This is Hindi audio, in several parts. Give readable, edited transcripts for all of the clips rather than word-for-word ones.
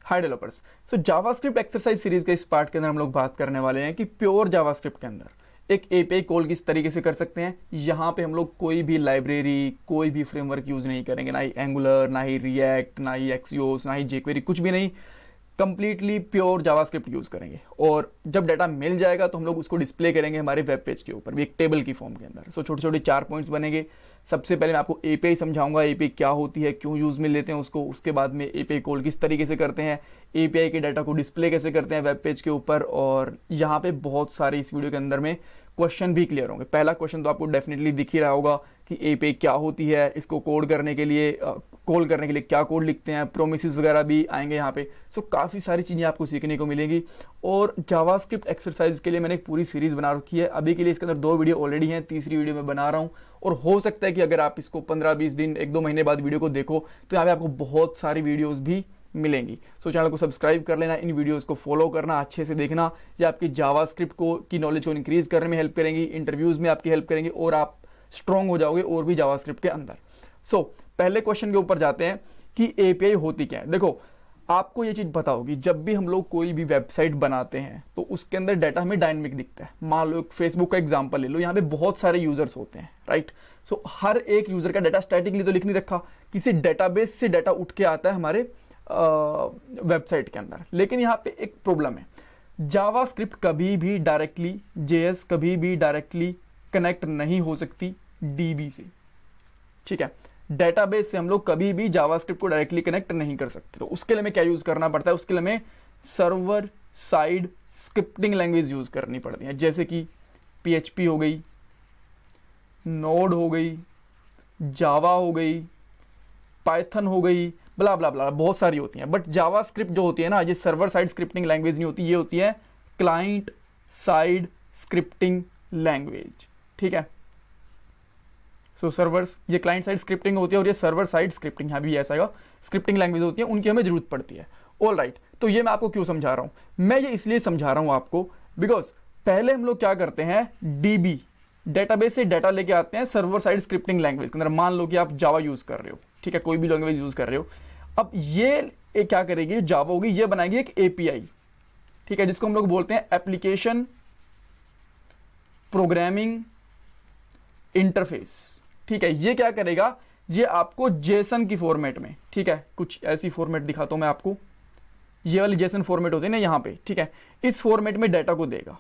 हाय डेवलपर्स। सो जावास्क्रिप्ट एक्सरसाइज सीरीज के इस पार्ट के अंदर हम लोग बात करने वाले हैं कि प्योर जावास्क्रिप्ट के अंदर एक एपीआई कॉल किस तरीके से कर सकते हैं। यहाँ पे हम लोग कोई भी लाइब्रेरी, कोई भी फ्रेमवर्क यूज नहीं करेंगे, ना ही एंगुलर, ना ही रिएक्ट, ना ही एक्सियोस, ना ही जेक्वेरी, कुछ भी नहीं। कंप्लीटली प्योर जावास्क्रिप्ट यूज करेंगे और जब डाटा मिल जाएगा तो हम लोग उसको डिस्प्ले करेंगे हमारे वेब पेज के ऊपर भी एक टेबल की फॉर्म के अंदर। सो छोटे छोटे 4 पॉइंट्स बनेंगे। सबसे पहले मैं आपको एपीआई समझाऊंगा, एपीआई क्या होती है, क्यों यूज में लेते हैं उसको। उसके बाद में एपीआई कॉल किस तरीके से करते हैं, एपीआई के डाटा को डिस्प्ले कैसे करते हैं वेब पेज के ऊपर। और यहाँ पे बहुत सारे इस वीडियो के अंदर में क्वेश्चन भी क्लियर होंगे। पहला क्वेश्चन तो आपको डेफिनेटली दिख ही रहा होगा कि एपीआई क्या होती है, इसको कोड करने के लिए, कॉल करने के लिए क्या कोड लिखते हैं, प्रोमिसेस वगैरह भी आएंगे यहाँ पे। सो काफ़ी सारी चीज़ें आपको सीखने को मिलेंगी। और जावास्क्रिप्ट एक्सरसाइज के लिए मैंने एक पूरी सीरीज बना रखी है। अभी के लिए इसके अंदर 2 वीडियो ऑलरेडी हैं, तीसरी वीडियो मैं बना रहा हूँ। और हो सकता है कि अगर आप इसको 15-20 दिन, 1-2 महीने बाद वीडियो को देखो तो यहाँ पे आपको बहुत सारी वीडियोज़ भी मिलेंगी। सो चैनल को सब्सक्राइब कर लेना, इन वीडियोस को फॉलो करना, अच्छे से देखना। ये आपकी जावास्क्रिप्ट की नॉलेज को इंक्रीज करने में हेल्प करेंगी, इंटरव्यूज में आपकी हेल्प करेंगी और आप स्ट्रांग हो जाओगे और भी जावास्क्रिप्ट के अंदर। सो पहले क्वेश्चन के ऊपर जाते हैं कि एपीआई होती क्या है। देखो, आपको ये चीज पता होगी, जब भी हम लोग कोई भी वेबसाइट बनाते हैं तो उसके अंदर डाटा हमें डायनेमिक दिखता है। मान लो फेसबुक का एग्जांपल ले लो, यहाँ पे बहुत सारे यूजर्स होते हैं, राइट। सो हर एक यूजर का डाटा स्टैटिकली तो लिख नहीं रखा, किसी डेटाबेस से डाटा उठ के आता है हमारे वेबसाइट के अंदर। लेकिन यहाँ पे एक प्रॉब्लम है, जावास्क्रिप्ट कभी भी डायरेक्टली, जेएस कभी भी डायरेक्टली कनेक्ट नहीं हो सकती डीबी से, ठीक है। डेटाबेस से हम लोग कभी भी जावास्क्रिप्ट को डायरेक्टली कनेक्ट नहीं कर सकते। तो उसके लिए हमें क्या यूज करना पड़ता है, उसके लिए हमें server side scripting language use करनी पड़ती है, जैसे कि पीएचपी हो गई, नोड हो गई, जावा हो गई, पाइथन हो गई, ब्ला ब्ला ब्ला, बहुत सारी होती हैं। बट जावास्क्रिप्ट जो होती है ना, ये सर्वर साइड स्क्रिप्टिंग लैंग्वेज नहीं होती, ये होती है क्लाइंट साइड स्क्रिप्टिंग लैंग्वेज, ठीक है। सो सर्वर्स, ये क्लाइंट साइड स्क्रिप्टिंग होती है और ये सर्वर साइड स्क्रिप्टिंग, यहाँ भी ऐसा है, स्क्रिप्टिंग लैंग्वेज होती है, उनकी हमें जरूरत पड़ती है। ऑल राइट, तो ये मैं आपको क्यों समझा रहा हूं, मैं ये इसलिए समझा रहा हूं आपको बिकॉज पहले हम लोग क्या करते हैं, डीबी डेटाबेस से डाटा लेके आते हैं सर्वर साइड स्क्रिप्टिंग लैंग्वेज के अंदर। मान लो कि आप जावा यूज कर रहे हो, ठीक है, कोई भी लैंग्वेज यूज कर रहे हो। अब ये क्या करेगी, जावा होगी, ये बनाएगी एक एपीआई, ठीक है, जिसको हम लोग बोलते हैं एप्लीकेशन प्रोग्रामिंग इंटरफेस, ठीक है। ये क्या करेगा, ये आपको जेसन की फॉर्मेट में, ठीक है, कुछ ऐसी फॉर्मेट दिखाता हूं मैं आपको, ये वाली जेसन फॉर्मेट होती है ना यहाँ पे, ठीक है, इस फॉर्मेट में डाटा को देगा।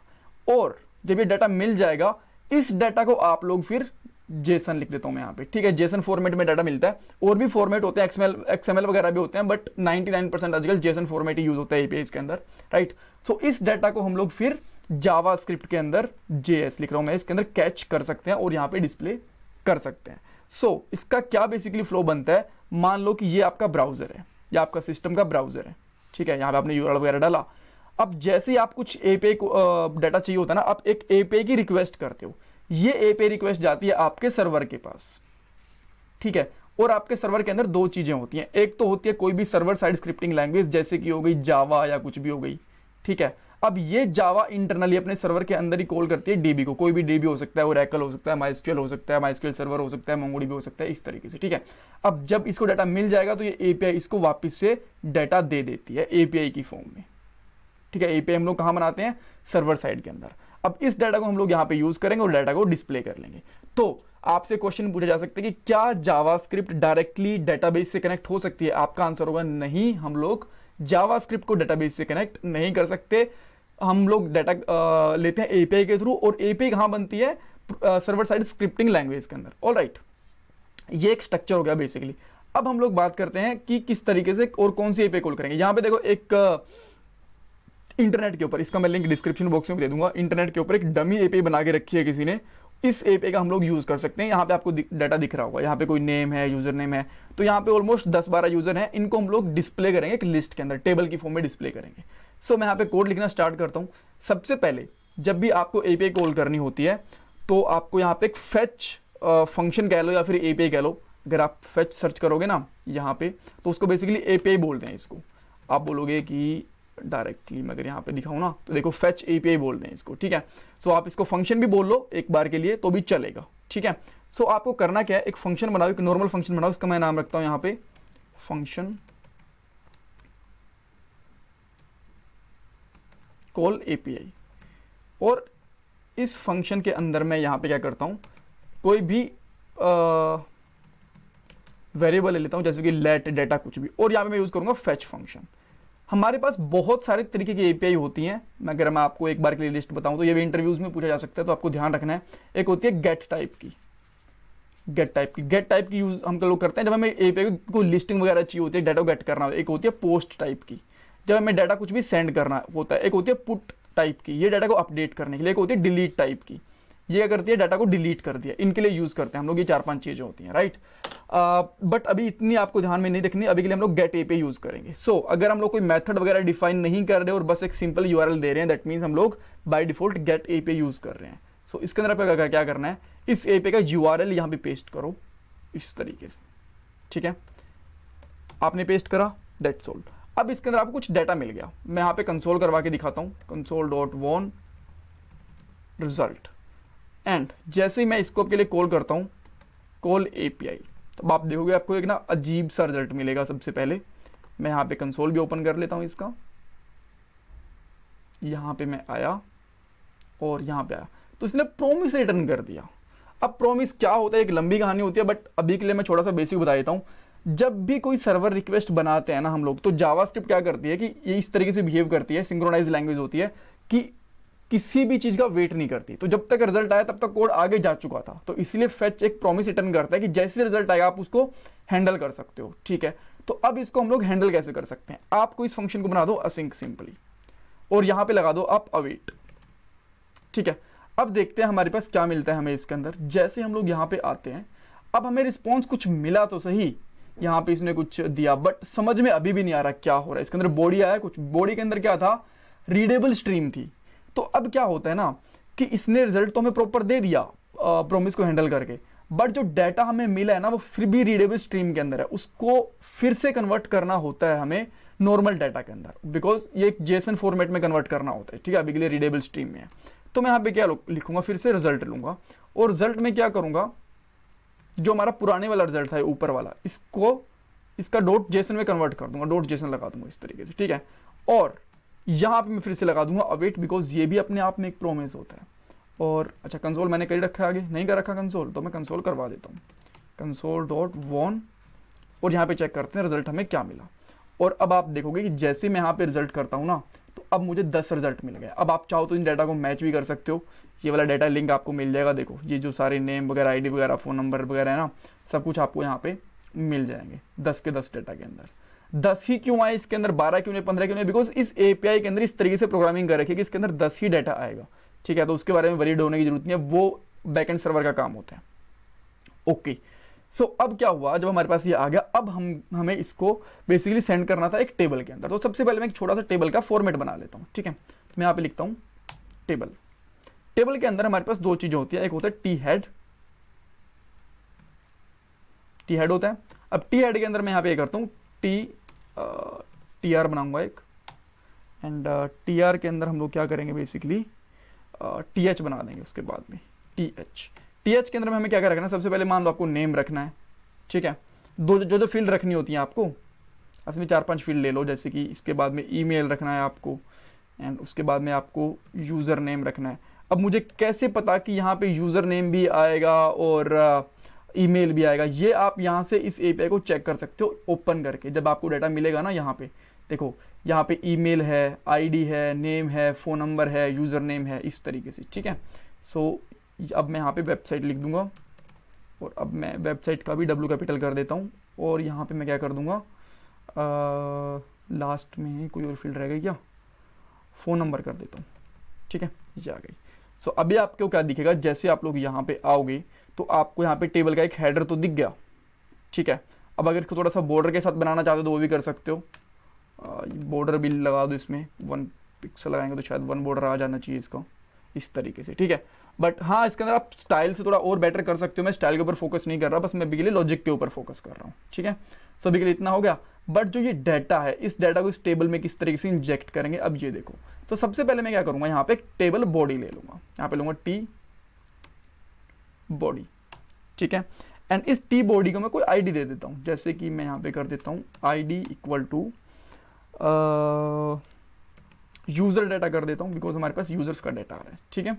और जब ये डाटा मिल जाएगा, इस डाटा को आप लोग फिर जेसन लिख देता हूं मैं यहाँ पे, ठीक है, जेसन फॉर्मेट में डाटा मिलता है। और भी फॉर्मेट होते हैं, एक्सएमएल वगैरह भी होते हैं, बट 99% आजकल जेसन फॉर्मेट ही यूज होता है एपीआई के अंदर, राइट। सो इस डाटा को हम लोग फिर जावास्क्रिप्ट के अंदर, जेएस लिख रहा हूं मैं, इसके अंदर कैच कर सकते हैं और यहाँ पे डिस्प्ले कर सकते हैं। सो इसका क्या बेसिकली फ्लो बनता है, मान लो कि ये आपका ब्राउजर है, या आपका सिस्टम का ब्राउजर है, ठीक है, यहाँ पे आपने यूआरएल वगैरह डाला। अब जैसे ही आप कुछ एपीआई को डाटा चाहिए होता है ना, आप एक एपीआई की रिक्वेस्ट करते हो, ये एपीआई रिक्वेस्ट जाती है आपके सर्वर के पास, ठीक है। और आपके सर्वर के अंदर 2 चीजें होती हैं, एक तो होती है कोई भी सर्वर साइड स्क्रिप्टिंग लैंग्वेज, जैसे कि हो गई जावा या कुछ भी हो गई, ठीक है। अब ये जावा इंटरनली अपने सर्वर के अंदर ही कॉल करती है डीबी को, कोई भी डीबी हो सकता है, ओरेकल हो सकता है, माइस्क्यूएल हो सकता है, माइस्क्यूएल सर्वर हो सकता है, मोंगोडीबी हो सकता है, इस तरीके से, ठीक है। अब जब इसको डाटा मिल जाएगा तो ये एपीआई इसको वापस से डाटा दे देती है एपीआई की फॉर्म में, ठीक है। एपीआई हम लोग कहां बनाते हैं, सर्वर साइड के अंदर। अब इस डाटा को हम लोग यहाँ पे यूज करेंगे और डाटा को डिस्प्ले कर लेंगे। तो आपसे क्वेश्चन पूछा जा सकता है कि क्या जावास्क्रिप्ट डायरेक्टली डेटाबेस से कनेक्ट हो सकती है, आपका आंसर होगा नहीं, हम लोग जावास्क्रिप्ट को डेटाबेस से कनेक्ट नहीं कर सकते। हम लोग डाटा लेते हैं एपीआई के थ्रू, और एपीआई कहां बनती है, सर्वर साइड स्क्रिप्टिंग लैंग्वेज के अंदर। ऑल राइट, ये एक स्ट्रक्चर हो गया बेसिकली। अब हम लोग बात करते हैं कि किस तरीके से और कौन सी एपीआई कॉल करेंगे। यहां पे देखो, एक इंटरनेट के ऊपर, इसका मैं लिंक डिस्क्रिप्शन बॉक्स में दे दूंगा, इंटरनेट के ऊपर एक डमी एपीआई बना के रखी है किसी ने, इस एपीआई का हम लोग यूज कर सकते हैं। यहाँ पे आपको डाटा दिख रहा होगा, यहाँ पे कोई नेम है, यूजर नेम है, तो यहाँ पे ऑलमोस्ट 10-12 यूजर हैं, इनको हम लोग डिस्प्ले करेंगे एक लिस्ट के अंदर, टेबल की फॉर्म में डिस्प्ले करेंगे। सो मैं यहाँ पे कोड लिखना स्टार्ट करता हूँ। सबसे पहले जब भी आपको एपीआई कॉल करनी होती है तो आपको यहाँ पे एक फेच फंक्शन कह लो या फिर एपीआई कह लो। अगर आप फेच सर्च करोगे ना यहाँ पे, तो उसको बेसिकली एपीआई बोलते हैं। इसको आप बोलोगे कि डायरेक्टली मैं अगर यहाँ पे दिखाऊं ना, तो देखो फेच एपीआई बोलते हैं इसको, ठीक है। सो आप इसको फंक्शन भी बोल लो एक बार के लिए तो भी चलेगा, ठीक है। सो आपको करना क्या है, एक फंक्शन बनाओ, एक नॉर्मल फंक्शन बनाओ, इसका मैं नाम रखता हूं यहाँ पे फंक्शन कॉल एपीआई। और इस फंक्शन के अंदर मैं यहाँ पे क्या करता हूँ, कोई भी वेरिएबल ले लेता हूँ, जैसे कि लेट डेटा कुछ भी, और यहाँ पे मैं यूज़ करूँगा फेच फंक्शन। हमारे पास बहुत सारे तरीके की एपीआई होती हैं। अगर मैं आपको एक बार के लिए लिस्ट बताऊँ तो ये भी इंटरव्यूज़ में पूछा जा सकता है, तो आपको ध्यान रखना है। एक होती है गेट टाइप की, गेट टाइप की यूज़ हम लोग करते हैं जब हमें एपीआई को लिस्टिंग वगैरह चाहिए होती है, डाटा को गेट करना हो। एक होती है पोस्ट टाइप की, जब हमें डाटा कुछ भी सेंड करना होता है। एक होती है पुट टाइप की, ये डाटा को अपडेट करने के लिए। एक होती है डिलीट टाइप की, ये क्या करती है, डाटा को डिलीट कर दिया। इनके लिए यूज़ करते हैं हम लोग, ये 4-5 चीज़ें होती हैं, राइट। बट अभी इतनी आपको ध्यान में नहीं रखनी, अभी के लिए हम लोग गेट एपीआई यूज़ करेंगे। सो अगर हम लोग कोई मेथड वगैरह डिफाइन नहीं कर रहे और बस एक सिंपल यूआरएल दे रहे हैं, दैट मीन्स हम लोग by default get API use कर रहे हैं। सो इसके अंदर आपको क्या करना है, इस एपीआई का यूआरएल यहाँ पे पेस्ट करो इस तरीके से, ठीक है। आपने पेस्ट करा, दैट्स ऑल। अब इसके अंदर आपको कुछ डाटा मिल गया। मैं यहाँ पे कंसोल करवा के दिखाता हूँ, console.won रिजल्ट। एंड जैसे ही मैं इसको के लिए कॉल करता हूँ, कॉल एपीआई, तब आप देखोगे आपको एक ना अजीब सा रिजल्ट मिलेगा। सबसे पहले मैं यहाँ पे कंसोल भी ओपन कर लेता हूँ इसका। यहाँ पे मैं आया और यहाँ पे आया, तो इसने प्रोमिस रिटर्न कर दिया। अब प्रोमिस क्या होता है, एक लंबी कहानी होती है, बट अभी के लिए मैं थोड़ा सा बेसिक बता देता हूँ। जब भी कोई सर्वर रिक्वेस्ट बनाते हैं ना हम लोग, तो जावास्क्रिप्ट क्या करती है कि ये इस तरीके से बिहेव करती है, सिंक्रोनाइज लैंग्वेज होती है कि किसी भी चीज का वेट नहीं करती। तो जब तक रिजल्ट आया तब तक कोड आगे जा चुका था, तो इसलिए फेच एक प्रॉमिस रिटर्न करता है कि जैसे रिजल्ट आएगा आप उसको हैंडल कर सकते हो, ठीक है। तो अब इसको हम लोग हैंडल कैसे कर सकते हैं, आपको इस फंक्शन को बना दो असिंक सिंपली, और यहां पे लगा दो आप अवेट, ठीक है। अब देखते हैं हमारे पास क्या मिलता है हमें इसके अंदर। जैसे हम लोग यहाँ पे आते हैं, अब हमें रिस्पॉन्स कुछ मिला तो सही, यहाँ पे इसने कुछ दिया, बट समझ में अभी भी नहीं आ रहा क्या हो रहा है। इसके अंदर बॉडी आया, कुछ बॉडी के अंदर क्या था, रीडेबल स्ट्रीम थी। तो अब क्या होता है ना कि इसने रिजल्ट तो हमें प्रॉपर दे दिया प्रोमिस को हैंडल करके, बट जो डाटा हमें मिला है ना वो फिर भी रीडेबल स्ट्रीम के अंदर है। उसको फिर से कन्वर्ट करना होता है हमें नॉर्मल डाटा के अंदर, बिकॉज ये एक जेसन फॉर्मेट में कन्वर्ट करना होता है, ठीक है। अभी के लिए रीडेबल स्ट्रीम में है, तो मैं यहाँ पे क्या लिखूंगा, फिर से रिजल्ट लूंगा, और रिजल्ट में क्या करूंगा, जो हमारा पुराने वाला रिजल्ट था ऊपर वाला, इसको इसका डॉट जेसन में कन्वर्ट कर दूंगा, डॉट जेसन लगा दूंगा इस तरीके से, ठीक है। और यहाँ पे मैं फिर से लगा दूंगा अवेट, बिकॉज ये भी अपने आप में एक प्रोमिस होता है। और अच्छा, कंसोल मैंने कर रखा है, आगे नहीं कर रखा कंसोल, तो मैं कंसोल करवा देता हूँ, console.won, और यहाँ पे चेक करते हैं रिजल्ट हमें क्या मिला। और अब आप देखोगे कि जैसे मैं यहाँ पे रिजल्ट करता हूँ ना, तो अब मुझे 10 रिजल्ट मिल गए। अब आप चाहो तो इन डाटा को मैच भी कर सकते हो, ये वाला डाटा लिंक आपको मिल जाएगा। देखो ये जो सारे नेम वगैरह, आईडी वगैरह, फ़ोन नंबर वगैरह है ना, सब कुछ आपको यहाँ पे मिल जाएंगे 10 के 10 डाटा के अंदर। 10 ही क्यों आए इसके अंदर, 12 क्यों नहीं, 15 क्यों नहीं, बिकॉज इस एपीआई के अंदर इस तरीके से प्रोग्रामिंग कर रखी है कि इसके अंदर 10 ही डाटा आएगा, ठीक है। तो उसके बारे में वरीड होने की जरूरत नहीं है, वो बैकएंड सर्वर का काम होता है। ओके, सो अब क्या हुआ, जब हमारे पास ये आ गया, अब हमें इसको बेसिकली सेंड करना था एक टेबल के अंदर। तो सबसे पहले मैं एक छोटा सा टेबल का फॉर्मेट बना लेता हूँ, ठीक है। तो मैं यहाँ पे लिखता हूँ टेबल। टेबल के अंदर हमारे पास दो चीजें होती है, एक होता है टी हेड होता है। अब टी हेड के अंदर मैं यहाँ पे करता हूँ टी आर बनाऊंगा एक, एंड टी आर के अंदर हम लोग क्या करेंगे, बेसिकली टी एच बना देंगे उसके बाद में टी एच के अंदर में हमें क्या रखना है, सबसे पहले मान लो आपको नेम रखना है, ठीक है। जो फील्ड रखनी होती है आपको, इसमें 4-5 फील्ड ले लो, जैसे कि इसके बाद में ईमेल रखना है आपको, एंड उसके बाद में आपको यूज़र नेम रखना है। अब मुझे कैसे पता कि यहाँ पे यूज़र नेम भी आएगा और ईमेल भी आएगा, ये आप यहाँ से इस एपीआई को चेक कर सकते हो ओपन करके। जब आपको डाटा मिलेगा ना, यहाँ पे देखो, यहाँ पे ईमेल है, आईडी है, नेम है, फ़ोन नंबर है, यूज़र नेम है, इस तरीके से, ठीक है। सो अब मैं यहाँ पे वेबसाइट लिख दूंगा, और अब मैं वेबसाइट का भी W कैपिटल कर देता हूँ, और यहाँ पे मैं क्या कर दूंगा, लास्ट में कोई और फील्ड रह गई क्या, फ़ोन नंबर कर देता हूँ, ठीक है, ये आ गई। सो अभी आपको क्या दिखेगा, जैसे आप लोग यहाँ पे आओगे तो आपको यहाँ पे टेबल का एक हेडर तो दिख गया, ठीक है। अब अगर इसको थोड़ा सा बॉर्डर के साथ बनाना चाहते हो तो वो भी कर सकते हो, बॉर्डर भी लगा दो इसमें, 1 पिक्सल लगाएंगे तो शायद 1 बॉर्डर आ जाना चाहिए इसका, इस तरीके से, ठीक है। बट हाँ, इसके अंदर आप स्टाइल से थोड़ा और बेटर कर सकते हो। मैं स्टाइल के ऊपर फोकस नहीं कर रहा, बस मैं अभी के लिए लॉजिक के ऊपर फोकस कर रहा हूँ, ठीक है। सो अभी के लिए इतना हो गया। बट जो ये डाटा है, इस डाटा को इस टेबल में किस तरीके से इंजेक्ट करेंगे, अब ये देखो। तो सबसे पहले मैं क्या करूंगा, यहाँ पे एक टेबल बॉडी ले लूंगा, यहाँ पे लूंगा टी बॉडी, ठीक है। एंड इस टी बॉडी को मैं कोई आईडी दे देता हूँ, जैसे कि मैं यहाँ पे कर देता हूँ ID equal to user data कर देता हूँ, बिकॉज हमारे पास यूज़र्स का डाटा आ रहा है, ठीक है।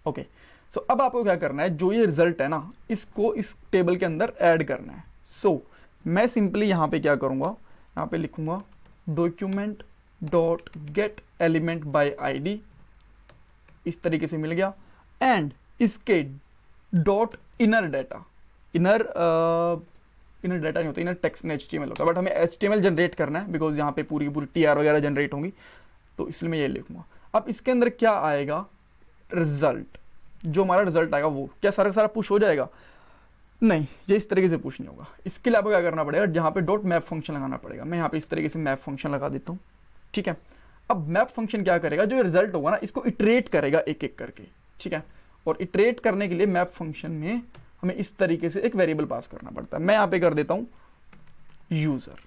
ओके, सो अब आपको क्या करना है, जो ये रिजल्ट है ना, इसको इस टेबल के अंदर ऐड करना है। सो मैं सिंपली यहाँ पे क्या करूँगा, यहाँ पे लिखूँगा document dot gate element by ID, इस तरीके से मिल गया। एंड इसके dot inner data, inner data नहीं होता, इनर टेक्स्ट में HTML होता है, बट हमें HTML जनरेट करना है, बिकॉज यहाँ पे पूरी पूरी TR वगैरह जनरेट होंगी, तो इसलिए मैं ये लिखूंगा। अब इसके अंदर क्या आएगा, रिजल्ट, जो हमारा रिजल्ट आएगा वो क्या सारा सारा पुश हो जाएगा? नहीं, ये इस तरीके से पुश नहीं होगा। इसके लिए आपको क्या करना पड़ेगा, जहाँ पे डॉट मैप फंक्शन लगाना पड़ेगा। मैं यहाँ पे इस तरीके से मैप फंक्शन लगा देता हूँ, ठीक है। अब मैप फंक्शन क्या करेगा, जो रिजल्ट होगा ना, इसको इटरेट करेगा एक एक करके, ठीक है। और इटरेट करने के लिए मैप फंक्शन में हमें इस तरीके से एक वेरिएबल पास करना पड़ता है। मैं यहाँ पे कर देता हूँ यूजर,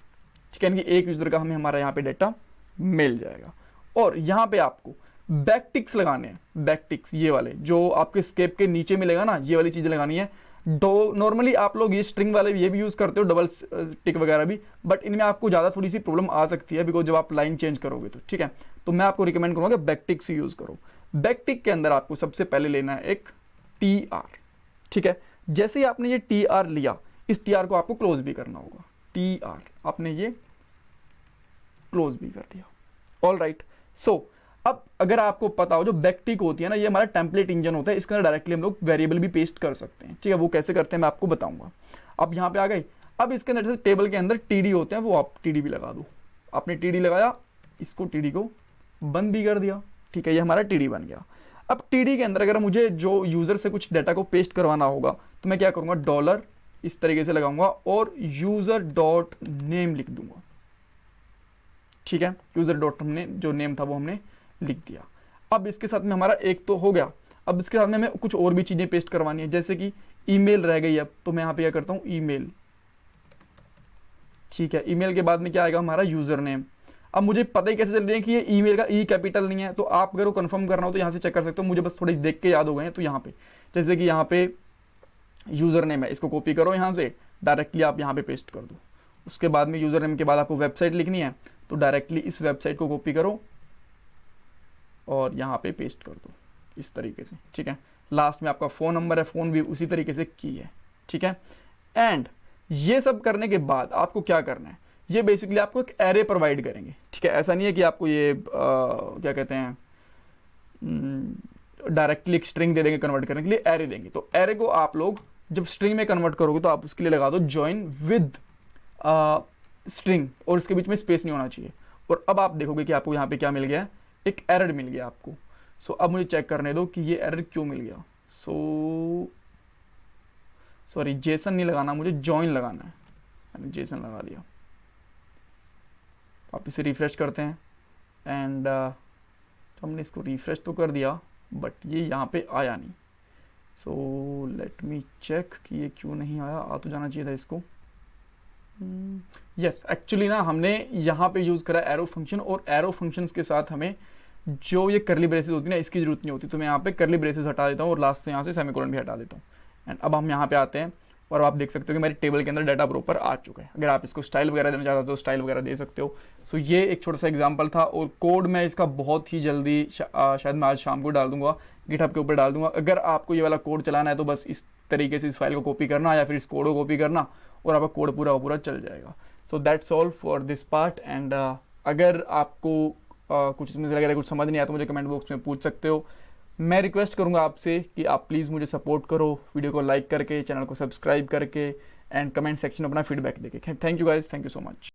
ठीक है, यानी कि एक यूजर का हमें हमारा यहाँ पे डाटा मिल जाएगा। और यहाँ पे आपको बैकटिक्स लगाने हैं, बैकटिक्स ये वाले जो आपके स्केप के नीचे मिलेगा ना, ये वाली चीजें लगानी है। नॉर्मली आप लोग ये स्ट्रिंग वाले ये भी यूज करते हो, डबल टिक वगैरह भी, बट इनमें आपको ज्यादा थोड़ी सी प्रॉब्लम आ सकती है, बिकॉज जब आप लाइन चेंज करोगे तो, ठीक है। तो मैं आपको रिकमेंड करूंगा बैकटिक्स यूज करो। बैकटिक के अंदर आपको सबसे पहले लेना है एक TR, ठीक है। जैसे ही आपने ये TR लिया, इस TR को आपको क्लोज भी करना होगा। TR आपने ये क्लोज भी कर दिया। ऑल राइट, सो अब अगर आपको पता हो, जो बैकटिक होती है ना, ये हमारा टेम्पलेट इंजन होता है, इसके अंदर डायरेक्टली हम लोग वेरिएबल भी पेस्ट कर सकते हैं, ठीक है। वो कैसे करते हैं मैं आपको बताऊंगा। अब यहाँ पे आ गए, अब इसके अंदर जैसे टेबल के अंदर TD होते हैं, वो आप TD भी लगा दो। आपने TD लगाया, इसको TD को बंद भी कर दिया, ठीक है, ये हमारा TD बन गया। अब TD के अंदर अगर मुझे जो यूजर से कुछ डाटा को पेस्ट करवाना होगा, तो मैं क्या करूंगा, डॉलर इस तरीके से लगाऊंगा और यूजर डॉट नेम लिख दूंगा, ठीक है। यूजर डॉट हमने जो नेम था वो हमने लिख दिया। अब इसके साथ में हमारा एक तो हो गया। अब इसके साथ में हमें कुछ और भी चीजें पेस्ट करवानी है, जैसे कि ईमेल रह गई। अब तो मैं यहाँ पे क्या करता हूँ, ईमेल, ठीक है। ईमेल के बाद में क्या आएगा, हमारा यूजर नेम। अब मुझे पता ही कैसे चल रही है कि ये ईमेल का ई कैपिटल नहीं है, तो आप अगर वो कंफर्म करना हो तो यहाँ से चेक कर सकते हो। मुझे बस थोड़ी देख के याद हो गए हैं, तो यहाँ पे जैसे कि यहाँ पे यूजर नेम है, इसको कॉपी करो यहाँ से, डायरेक्टली आप यहाँ पे पेस्ट कर दो। उसके बाद में यूजर नेम के बाद आपको वेबसाइट लिखनी है, तो डायरेक्टली इस वेबसाइट को कॉपी करो और यहाँ पे पेस्ट कर दो इस तरीके से, ठीक है। लास्ट में आपका फ़ोन नंबर है, फ़ोन भी उसी तरीके से की है, ठीक है। एंड ये सब करने के बाद आपको क्या करना है, ये बेसिकली आपको एक एरे प्रोवाइड करेंगे, ठीक है। ऐसा नहीं है कि आपको ये क्या कहते हैं, डायरेक्टली एक स्ट्रिंग दे देंगे कन्वर्ट करने के लिए, एरे देंगे। तो एरे को आप लोग जब स्ट्रिंग में कन्वर्ट करोगे तो आप उसके लिए लगा दो जॉइन विद स्ट्रिंग, और इसके बीच में स्पेस नहीं होना चाहिए। और अब आप देखोगे कि आपको यहाँ पे क्या मिल गया, एक एरर मिल गया आपको। सो अब मुझे चेक करने दो कि ये एरर क्यों मिल गया। सॉरी, जेसन नहीं लगाना, मुझे जॉइन लगाना है, मैंने जेसन लगा दिया। आप इसे रिफ्रेश करते हैं एंड तो हमने इसको रिफ्रेश तो कर दिया, बट ये यहाँ पे आया नहीं। सो लेट मी चेक कि ये क्यों नहीं आया, आ तो जाना चाहिए था इसको। यस, एक्चुअली ना हमने यहाँ पे यूज़ करा एरो फंक्शन, और एरो फंक्शंस के साथ हमें जो ये करली ब्रेसेस होती है ना, इसकी जरूरत नहीं होती। तो मैं यहाँ पे करली ब्रेसेस हटा देता हूँ और लास्ट से यहाँ से सेमीकोलन भी हटा देता हूँ। एंड अब हम यहाँ पे आते हैं और आप देख सकते हो कि मेरे टेबल के अंदर डाटा प्रॉपर आ चुका है। अगर आप इसको स्टाइल वगैरह देना चाहते हो तो स्टाइल वगैरह दे सकते हो। सो ये एक छोटा सा एग्जांपल था, और कोड मैं इसका बहुत ही जल्दी शायद मैं आज शाम को डाल दूंगा, गिटहब के ऊपर डाल दूंगा। अगर आपको ये वाला कोड चलाना है तो बस इस तरीके से इस फाइल को कॉपी करना या फिर इस कोड को कॉपी करना और आपका कोड पूरा चल जाएगा। So that's all for this part. And अगर आपको कुछ इसमें से लग रहा है कुछ समझ नहीं आया तो मुझे कमेंट बॉक्स में पूछ सकते हो। मैं रिक्वेस्ट करूंगा आपसे कि आप प्लीज़ मुझे सपोर्ट करो, वीडियो को लाइक करके, चैनल को सब्सक्राइब करके, एंड कमेंट सेक्शन में अपना फीडबैक देके। Thank you guys, thank you so much.